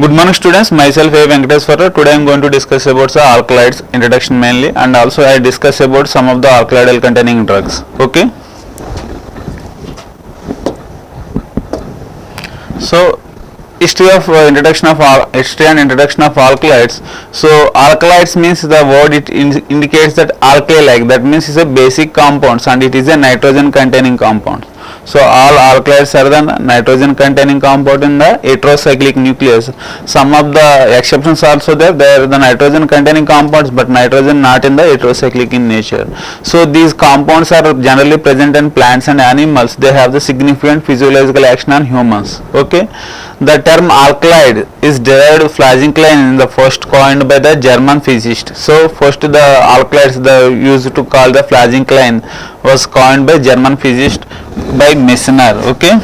Good morning students, myself A. Venkateswara. Today I am going to discuss about the alkaloids introduction mainly, and also I discuss about some of the alkaloid containing drugs. Okay. So history of introduction of history and introduction of alkaloids. So alkaloids means the word it indicates that alkali like, that means it's a basic compounds and it is a nitrogen containing compound. So all alkaloids are the nitrogen containing compound in the heterocyclic nucleus. Some of the exceptions also there, they are the nitrogen containing compounds but nitrogen not in the heterocyclic in nature. So these compounds are generally present in plants and animals. They have the significant physiological action on humans. Okay. The term alkaloid is derived flagellin in the first coined by the German physicist. So first the alkaloids the used to call the flagellin was coined by German physicist by Meissner. Okay.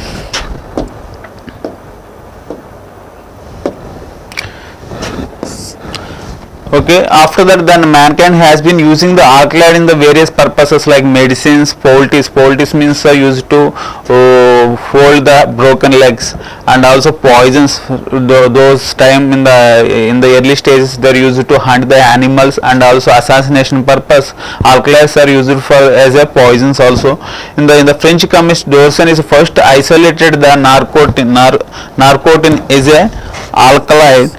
Okay, after that then mankind has been using the alkaloid in the various purposes like medicines, poultice means used to hold the broken legs, and also poisons. Those time in the early stages they are used to hunt the animals, and also assassination purpose alkaloids are used for as a poisons also. In the French chemist Dorsen is first isolated the narcotin is a alkaloid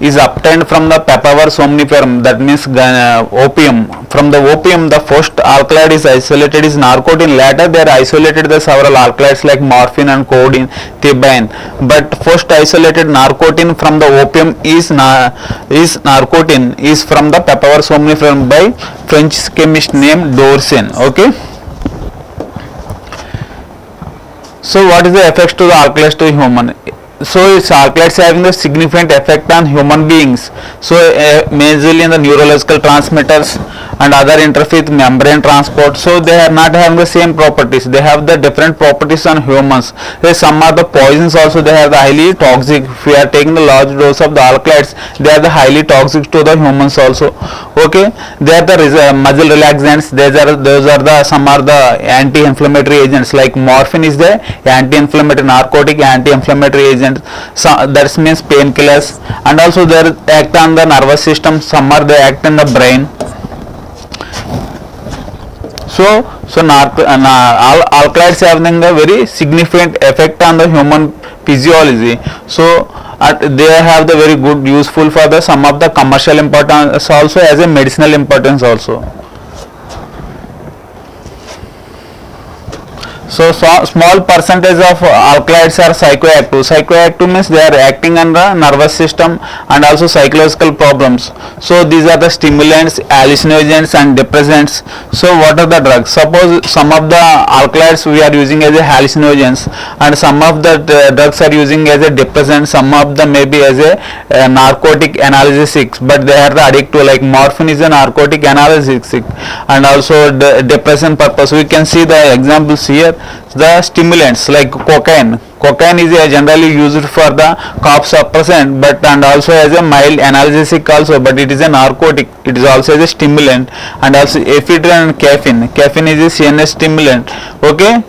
is obtained from the Papaver somniferum, that means opium. From the opium the first alkaloid is isolated is narcotin. Later they are isolated the several alkaloids like morphine and codeine, thebaine. But first isolated narcotin from the opium is narcotin is from the Papaver somniferum by French chemist named Dorsen. Okay. So what is the effects to the alkaloids to human? So its alkaloids having a significant effect on human beings. So majorly in the neurological transmitters and other interface membrane transport. So they are not having the same properties. They have the different properties on humans. Some are the poisons also. They are the highly toxic. If we are taking the large dose of the alkaloids, they are the highly toxic to the humans also. Okay. They are the muscle relaxants. Those are the some are the anti-inflammatory agents like morphine is the anti-inflammatory narcotic anti-inflammatory agent. So that means painkillers, and also they act on the nervous system. Some are they act in the brain. So alkaloids having a very significant effect on the human physiology. So they have the very good useful for the some of the commercial importance also as a medicinal importance also. So small percentage of alkaloids are psychoactive. Psychoactive means they are acting on the nervous system and also psychological problems. So these are the stimulants, hallucinogens and depressants. So what are the drugs? Suppose some of the alkaloids we are using as a hallucinogens, and some of the drugs are using as a depressant, some of them may be as a narcotic analgesics, but they are the addictive, like morphine is a narcotic analgesic and also the depressant purpose. We can see the examples here. The stimulants like cocaine is generally used for the cough suppressant, but and also as a mild analgesic also, but it is a narcotic. It is also as a stimulant. And also ephedrine and caffeine is a CNS stimulant. Okay.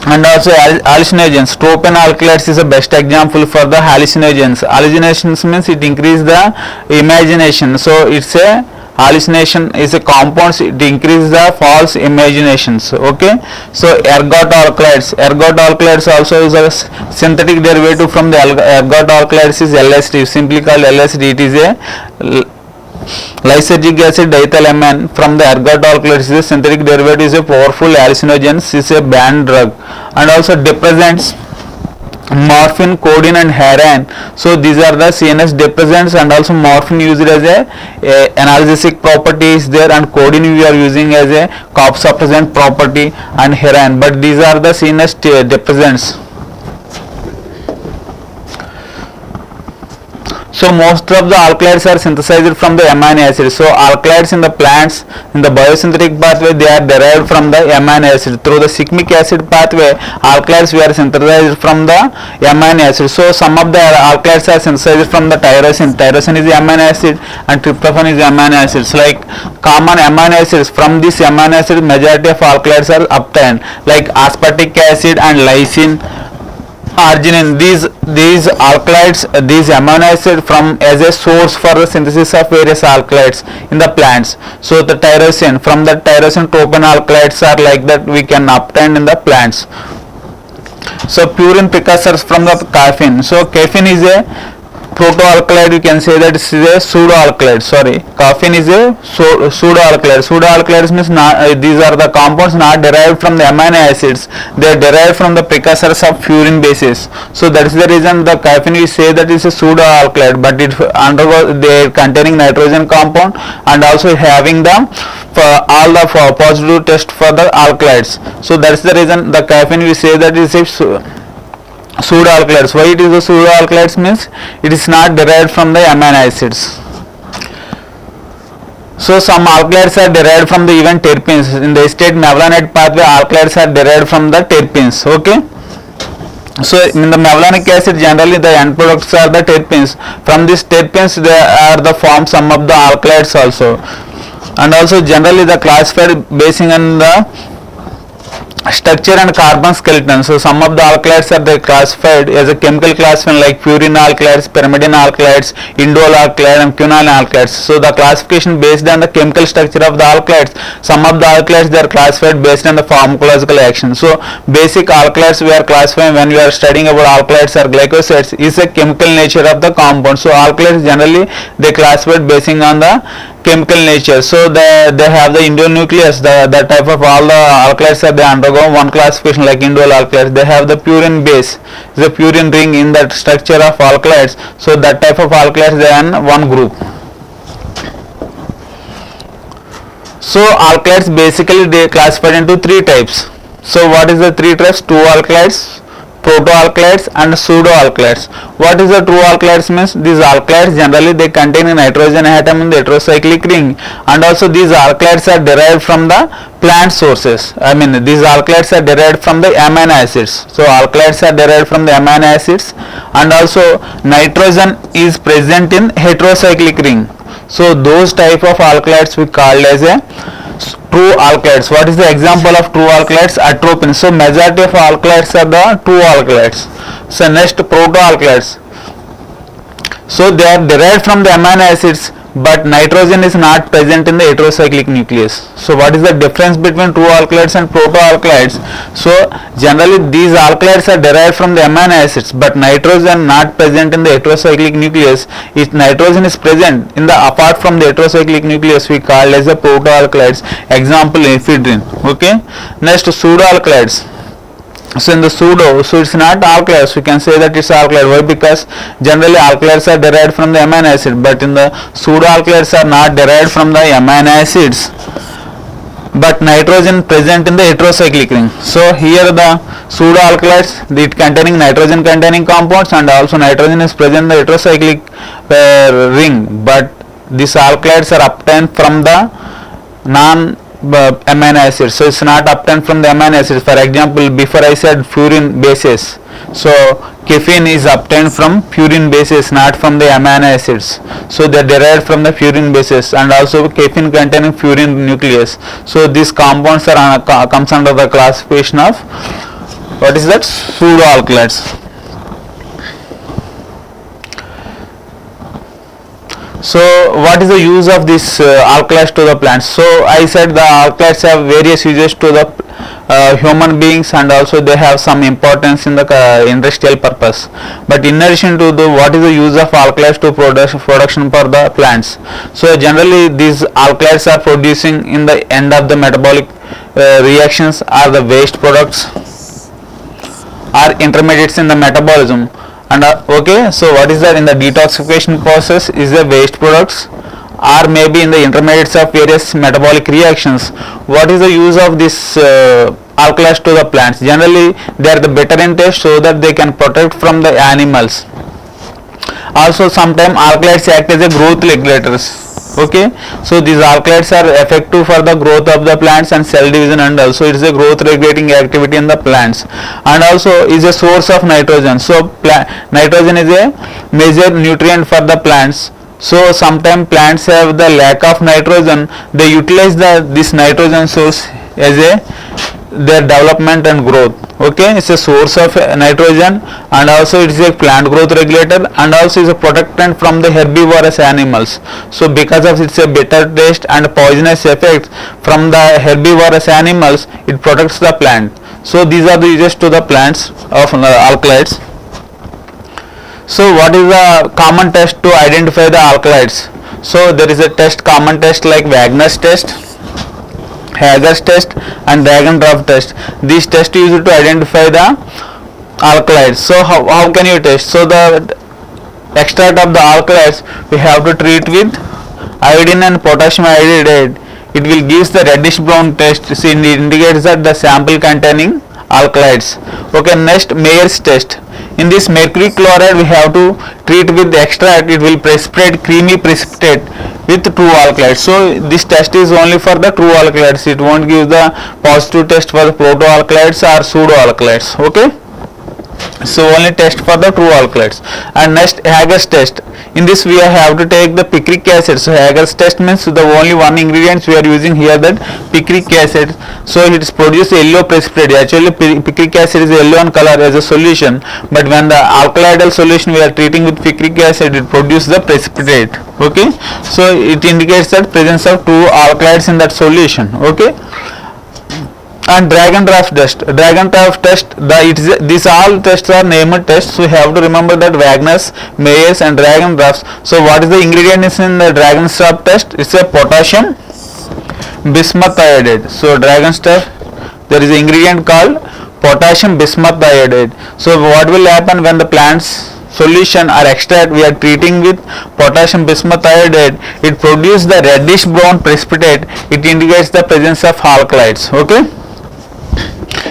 And also hallucinogens. Tropin alkaloids is the best example for the hallucinogens. Hallucinations means it increases the imagination. So it's a hallucination is a compounds, it increases the false imaginations. Okay. So ergot alkaloids also is a synthetic derivative from the ergot alkaloids is LSD, simply called LSD. It is a lysergic acid diethylamine from the ergot alkaloids is a synthetic derivative, is a powerful hallucinogens, is a banned drug. And also depressants, morphine, codeine and heroin. So these are the CNS depressants, and also morphine used as a analgesic property is there, and codeine we are using as a cough suppressant property, and heroin, but these are the CNS depressants. So most of the alkaloids are synthesized from the amino acids. So alkaloids in the plants in the biosynthetic pathway they are derived from the amino acid. Through the cyclic acid pathway alkaloids we are synthesized from the amino acid. So some of the alkaloids are synthesized from the tyrosine. Tyrosine is the amino acid and tryptophan is the amino acids. Like common amino acids, from this amino acid majority of alkaloids are obtained, like aspartic acid and lysine arginine. These alkalides, these amino acid from as a source for the synthesis of various alkalides in the plants. So the tyrosine, from the tyrosine tropane alkalides are like that we can obtain in the plants. So purine precursors from the caffeine. So caffeine is a protoalkaloid, you can say that this is a pseudoalkaloid. Sorry, caffeine is a pseudoalkaloid. Pseudoalkaloids means these are the compounds not derived from the amino acids, they are derived from the precursors of purine bases. So that is the reason the caffeine we say that is a pseudoalkaloid, but it undergoes, they are containing nitrogen compound and also having the all the positive test for the alkaloids. So that is the reason the caffeine we say that is a pseudoalkaloids. Why it is a pseudoalkaloids means it is not derived from the amino acids. So some alkaloids are derived from the even terpenes. In the estate mevalonate pathway, alkaloids are derived from the terpenes. Okay. So in the mevalonic acid, generally the end products are the terpenes. From these terpenes they are the form some of the alkaloids also. And also generally the classified basing on the structure and carbon skeleton. So some of the alkaloids are they classified as a chemical classification like purine alkaloids, pyrimidine alkaloids, indole alkaloid and quinine alkaloids. So the classification based on the chemical structure of the alkaloids. Some of the alkaloids they are classified based on the pharmacological action. So basic alkaloids we are classifying when we are studying about alkaloids or glycosides is a chemical nature of the compound. So alkaloids generally they classified basing on the chemical nature. So they have the endonuclease, the type of all the alkaloids that they undergo one classification like indole alkaloids. They have the purine base, the purine ring in that structure of alkaloids. So that type of alkaloids they are in one group. So alkaloids basically they classified into three types. So what is the three types? True alkaloids, protoalkaloids and pseudoalkaloids. What is the true alkaloids means? These alkaloids generally they contain a nitrogen atom in the heterocyclic ring, and also these alkaloids are derived from the plant sources. I mean these alkaloids are derived from the amino acids. So alkaloids are derived from the amino acids, and also nitrogen is present in heterocyclic ring. So those type of alkaloids we called as a true alkaloids. What is the example of true alkaloids? Atropine. So majority of alkaloids are the true alkaloids. So next protoalkaloids. So they are derived from the amino acids, but nitrogen is not present in the heterocyclic nucleus. So what is the difference between true alkaloids and protoalkaloids? So generally these alkaloids are derived from the amino acids, but nitrogen not present in the heterocyclic nucleus. If nitrogen is present in the apart from the heterocyclic nucleus, we call as a protoalkaloids. Example ephedrine. Okay. Next pseudoalkaloids. So in the pseudo, so it's not alkaloids, we can say that it's alkaloid. Why? Because generally alkaloids are derived from the amino acid, but in the pseudo alkaloids are not derived from the amino acids, but nitrogen present in the heterocyclic ring. So here the pseudo alkaloids, it containing nitrogen containing compounds, and also nitrogen is present in the heterocyclic ring, but these alkaloids are obtained from the non amino acids. So it's not obtained from the amino acids. For example, before I said purine bases. So caffeine is obtained from purine bases, not from the amino acids. So they are derived from the purine bases, and also caffeine containing purine nucleus. So these compounds are comes under the classification of what is that? Pseudo alkaloids. So what is the use of this alkaloids to the plants? So I said the alkaloids have various uses to the human beings, and also they have some importance in the industrial purpose. But in addition to the what is the use of alkaloids to production for the plants? So generally these alkaloids are producing in the end of the metabolic reactions are the waste products or intermediates in the metabolism. And okay, so what is that in the detoxification process is the waste products, or maybe in the intermediates of various metabolic reactions. What is the use of this alkaloids to the plants? Generally they are the better in taste, so that they can protect from the animals. Also sometimes alkaloids act as a growth regulators. Okay, so these alkaloids are effective for the growth of the plants and cell division, and also it is a growth regulating activity in the plants, and also is a source of nitrogen. So nitrogen is a major nutrient for the plants. So sometimes plants have the lack of nitrogen, they utilize this nitrogen source as a their development and growth. Okay, it's a source of nitrogen, and also it is a plant growth regulator, and also is a protectant from the herbivorous animals. So because of its a bitter taste and poisonous effects from the herbivorous animals, it protects the plant. So these are the uses to the plants of alkaloids. So what is the common test to identify the alkaloids? So there is a test, common test like Wagner's test, Hager's test, and Dragon-Draft test. These tests used to identify the alkaloids. So how can you test? So the extract of the alkaloids we have to treat with iodine and potassium iodide. It will give the reddish brown taste. See, it indicates that the sample containing alkaloids. Okay, next Mayer's test. In this mercury chloride we have to treat with the extract. It will precipitate creamy precipitate with true alkaloids. So this test is only for the true alkaloids. It won't give the positive test for the proto-alkaloids or pseudo-alkaloids. Okay, so only test for the true alkaloids. And next Hager's test. In this we have to take the picric acid. So Hager's test means the only one ingredients we are using here, that picric acid. So it is produce yellow precipitate. Actually picric acid is yellow in color as a solution, but when the alkaloidal solution we are treating with picric acid, it produces the precipitate. Okay, so it indicates that presence of two alkaloids in that solution. Okay, and Dragon-Draft test. Dragon-Draft test, these all tests are named tests. So we have to remember that Wagner's, Mayer's, and Dragon-Drafts. So what is the ingredients in the Dragon-Draft test? It's a potassium bismuth iodide. So Dragon-Draft, there is an ingredient called potassium bismuth iodide. So what will happen when the plant's solution or extract we are treating with potassium bismuth iodide? It produces the reddish brown precipitate. It indicates the presence of alkaloids. Okay,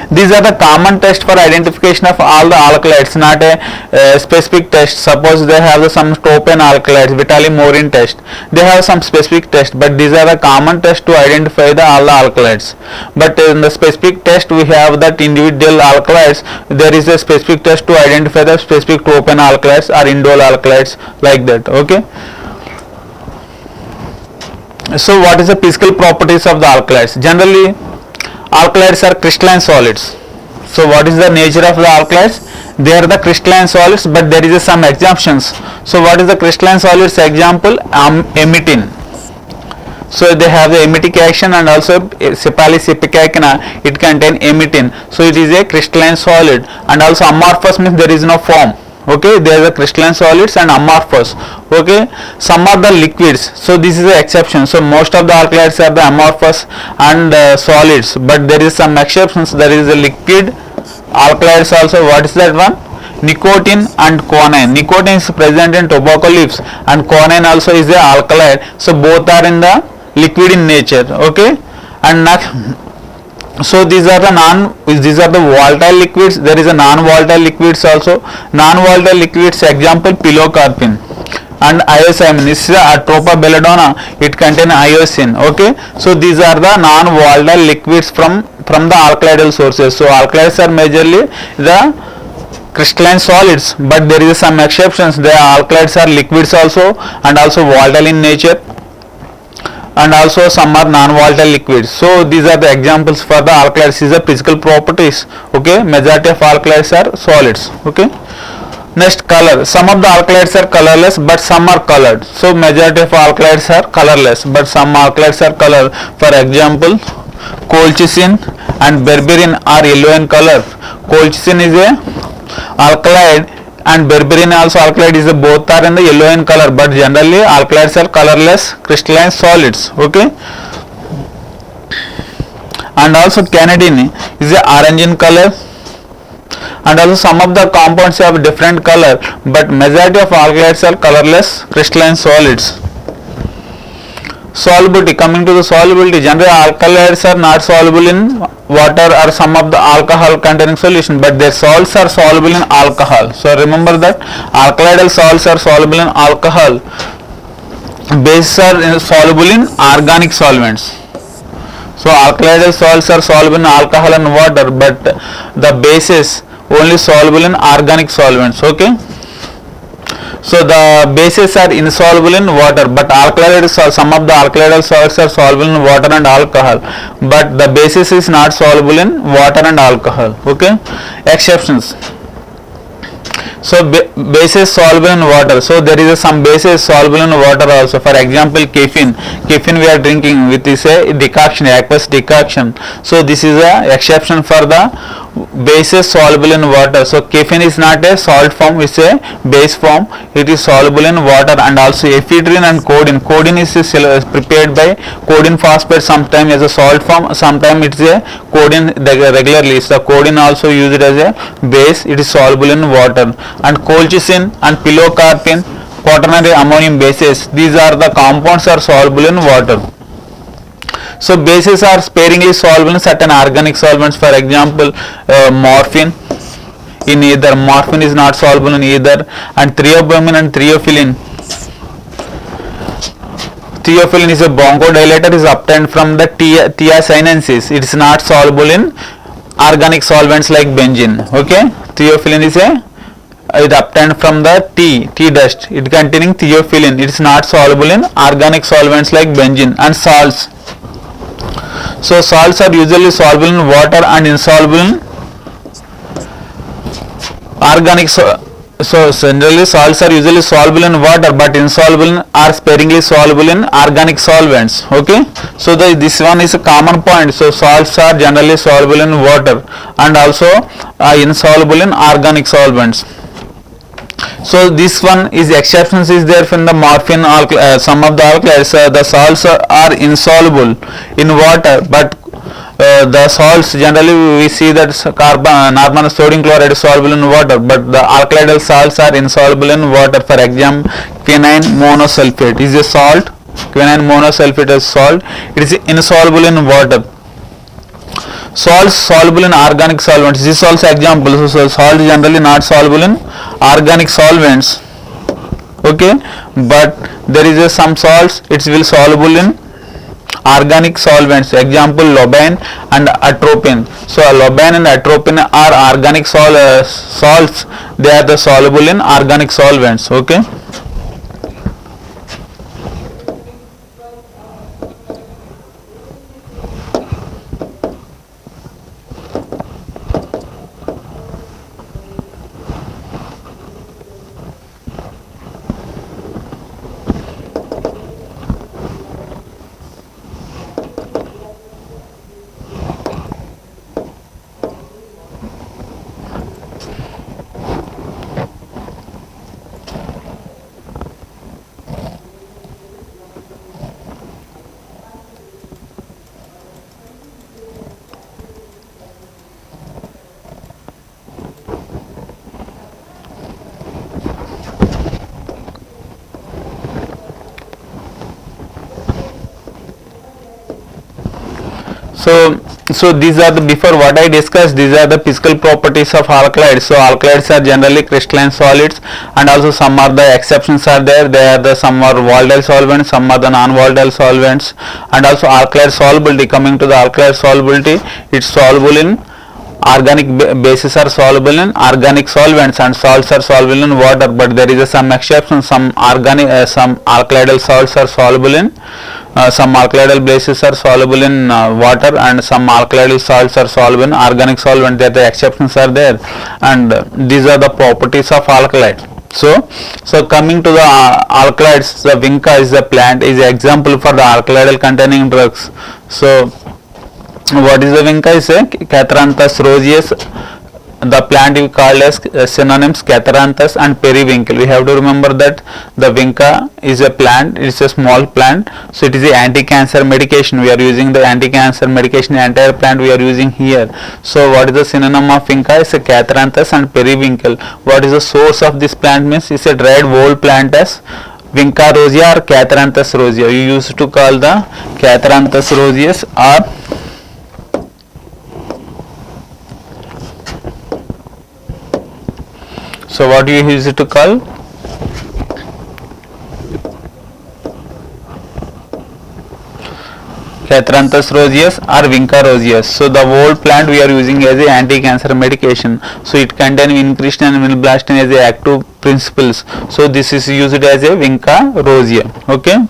these are the common tests for identification of all the alkaloids, not a specific test. Suppose they have some Stopen alkaloids, Vitali-Morin test, they have some specific test, but these are the common tests to identify all the alkaloids. But in the specific test we have that individual alkaloids, there is a specific test to identify the specific Stopen alkaloids or indole alkaloids, like that. Okay, so what is the physical properties of the alkaloids? Generally alkaloids are crystalline solids. So what is the nature of the alkaloids? They are the crystalline solids, but there is some exemptions. So what is the crystalline solids example? Emitin. So they have the emetic action, and also Cipalis ipecacuanha, it contains emitin. So it is a crystalline solid, and also amorphous means there is no form. Okay, there are the crystalline solids and amorphous. Okay, some are the liquids. So this is the exception. So most of the alkaloids are the amorphous and solids, but there is some exceptions. There is a liquid alkaloids also. What is that one? Nicotine and quinine. Nicotine is present in tobacco leaves, and quinine also is a alkaloid. So both are in the liquid in nature. Okay, and next, so these are the volatile liquids. There is a non-volatile liquids also. Non-volatile liquids example pilocarpine and iocyanine. This is Atropa belladonna, it contains iocine. Okay, so these are the non-volatile liquids from the alkaloidal sources. So alkaloids are majorly the crystalline solids, but there is some exceptions. The alkaloids are liquids also, and also volatile in nature, and also some are non-volatile liquids. So these are the examples for the alkaloids. These are physical properties. Okay, majority of alkaloids are solids. Okay, next color. Some of the alkaloids are colorless, but some are colored. So majority of alkaloids are colorless, but some alkaloids are colored. For example, colchicine and berberine are yellow in color. Colchicine is a alkaloid, and berberine also alkaloid is both are in the yellow in color, but generally alkaloids are colorless crystalline solids. Okay, and also cannadine is a orange in color, and also some of the compounds have different color, but majority of alkaloids are colorless crystalline solids. Solubility. Coming to the solubility, generally alkaloids are not soluble in water or some of the alcohol containing solution, but their salts are soluble in alcohol. So remember that alkaloidal salts are soluble in alcohol, bases are soluble in organic solvents. So alkaloidal salts are soluble in alcohol and water, but the bases only soluble in organic solvents. Okay, So the bases are insoluble in water, but some of the alkaloidal salts are soluble in water and alcohol, but the basis is not soluble in water and alcohol. Okay, exceptions. So bases soluble in water. So there is some bases soluble in water also. For example, caffeine. Caffeine we are drinking with is a decoction, aqueous decoction. So this is a exception for the bases soluble in water. So caffeine is not a salt form, it's a base form. It is soluble in water. And also ephedrine and codeine. Codeine is prepared by codeine phosphate, sometimes as a salt form, sometimes it's a codeine regularly. So codeine also used as a base. It is soluble in water. And colchicine and pilocarpine, quaternary ammonium bases, these are the compounds are soluble in water. So bases are sparingly soluble in certain organic solvents. For example, morphine in either. Morphine is not soluble in either. And theobromine and theophylline. Theophylline is a bronchodilator, is obtained from the thiacinensis. It is not soluble in organic solvents like benzene. Okay, theophylline is it obtained from the tea dust. It containing theophylline. It is not soluble in organic solvents like benzene. And salts. So salts are usually soluble in water and insoluble in organic. So generally salts are usually soluble in water but insoluble in or sparingly soluble in organic solvents. Okay. So this one is a common point. So salts are generally soluble in water and also insoluble in organic solvents. So this one is exceptions is there from the morphine. Some of the alkaloids, the salts are insoluble in water, but the salts generally we see that normal sodium chloride is soluble in water, but the alkaloidal salts are insoluble in water. For example, quinine monosulfate is a salt. Quinine monosulfate is salt. It is insoluble in water. Salts soluble in organic solvents. This is also example. So salt is generally not soluble in organic solvents. Okay, but there is some salts it will soluble in organic solvents. Example, lobane and atropine. So lobane and atropine are organic salts. They are the soluble in organic solvents. Okay. So these are the, before what I discussed, these are the physical properties of alkaloids. So alkaloids are generally crystalline solids, and also some are the exceptions are there. They are the some are volatile solvents, some are the non-volatile solvents, and also alkaloid solubility. Coming to the alkaloid solubility, it's soluble in organic bases are soluble in organic solvents, and salts are soluble in water, but there is some exception. Some alkaloidal salts are soluble in some alkaloidal bases are soluble in water, and some alkaloidal salts are soluble in organic solvent. That the exceptions are there, and these are the properties of alkaloid. So coming to the alkaloids, the vinca is the plant is the example for the alkaloidal containing drugs. So what is the vinca? Is a Catharanthus roseus. The plant we called as synonyms Catharanthus and periwinkle. We have to remember that the vinca is a plant. It is a small plant. So it is a anti-cancer medication. We are using the anti-cancer medication. The entire plant we are using here. So what is the synonym of vinca? Is a Catharanthus and periwinkle. What is the source of this plant? Means it's a dried whole plant as vinca rosea or Catharanthus rosea. You used to call the Catharanthus roseus or so what you use it to call? Catranthus roseus or Vinca roseus. So the whole plant we are using as a anti-cancer medication. So it contains vincristine and vinblastine as a active principles. So this is used as a Vinca rosea. Okay.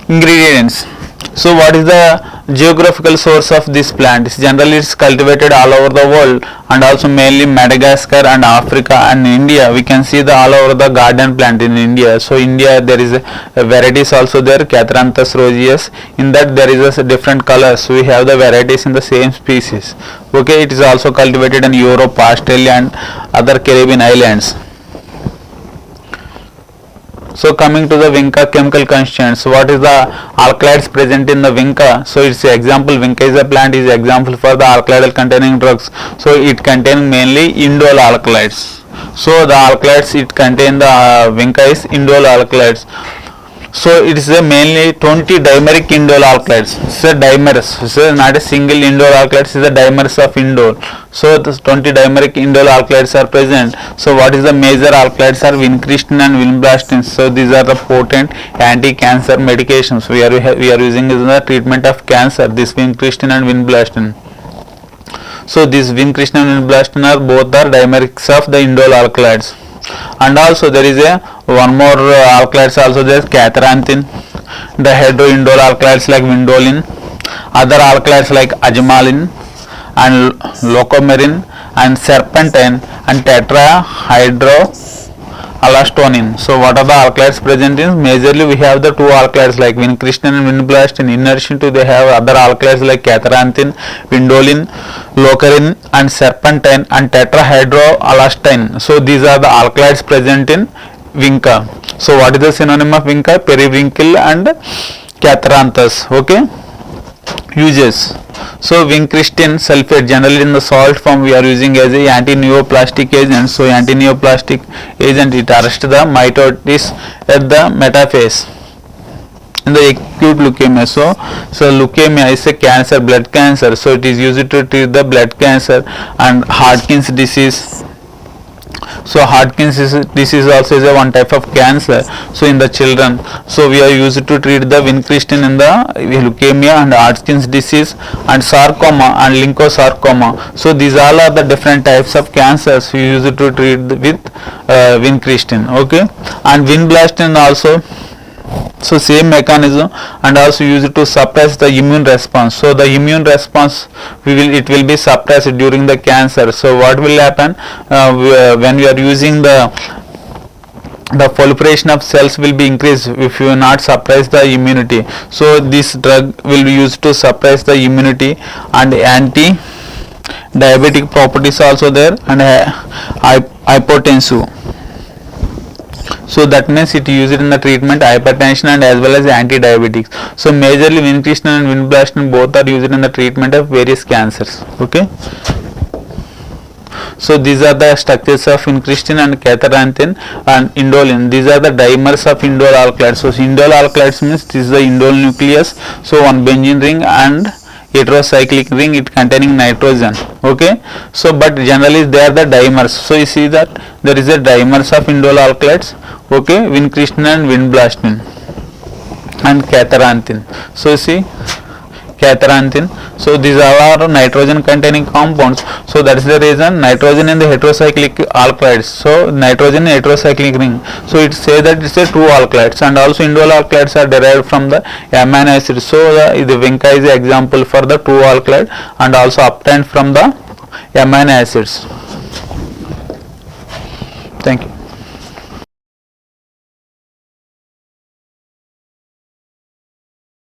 Ingredients. So what is the geographical source of this plant? Generally it's cultivated all over the world and also mainly Madagascar and Africa and India. We can see the all over the garden plant in India. So India there is a varieties also there, Catranthus roseus. In that there is a different colors. We have the varieties in the same species. Okay, it is also cultivated in Europe, Australia and other Caribbean islands. So coming to the Vinca chemical constituents, what is the alkaloids present in the Vinca? So it's an example, Vinca is a plant is example for the alkaloidal containing drugs. So it contains mainly indole alkaloids. So the alkaloids it contain the Vinca is indole alkaloids. So it is a mainly 20 dimeric indole alkaloids. So dimers, so not a single indole alkaloids, is the dimers of indole. So the 20 dimeric indole alkaloids are present. So what is the major alkaloids are vincristine and vinblastine. So these are the potent anti-cancer medications we are using in the treatment of cancer. This vincristine and vinblastine. So this vincristine and vinblastine are both are dimerics of the indole alkaloids. And also there is a one more alkaloids also there, catranthine, the heteroindole alkaloids like vindoline, other alkaloids like ajmalin and locomerin and serpentine and tetrahydroallostonin. So what are the alkaloids present in? Majorly we have the two alkaloids like vincristine and vinblastine. In addition to they have other alkaloids like catranthine, vindoline, locarin and serpentine and tetrahydroallostonin. So these are the alkaloids present in Vinca. So what is the synonym of Vinca? Periwinkle and Catranthus. Okay. Uses. So vincristine sulfate generally in the salt form we are using as a anti-neoplastic agent. So anti-neoplastic agent it arrests the mitosis at the metaphase in the acute leukemia. So leukemia is a cancer, blood cancer. So it is used to treat the blood cancer and Hodgkin's disease. So Hodgkin's disease also is a one type of cancer. So in the children, so we are used to treat the vincristine in the leukemia and Hodgkin's disease and sarcoma and leukocytoma. So these all are the different types of cancers we use to treat with vincristine. Okay, and vinblastine also. So same mechanism and also used to suppress the immune response. So the immune response it will be suppressed during the cancer. So what will happen when we are using the proliferation of cells will be increased if you not suppress the immunity. So this drug will be used to suppress the immunity and anti-diabetic properties also there and hypotensive. So that means it used in the treatment hypertension and as well as anti-diabetics. So majorly vincristine and vinblastine both are used in the treatment of various cancers. Okay. So these are the structures of vincristine and catranthine and indolin. These are the dimers of indole alkaloids. So indole alkaloids means this is the indole nucleus. So one benzene ring and heterocyclic ring it containing nitrogen. Okay. So but generally they are the dimers. So you see that there is a dimers of indole alkaloids. Okay, vincristine and vinblastine and catranthine. So you see catranthine. So these are nitrogen containing compounds. So that is the reason nitrogen in the heterocyclic alkaloids. So nitrogen heterocyclic ring. So it says that it's a true alkaloids and also indole alkaloids are derived from the amino acids. So the Vinca is the example for the true alkaloid and also obtained from the amino acids. Thank you.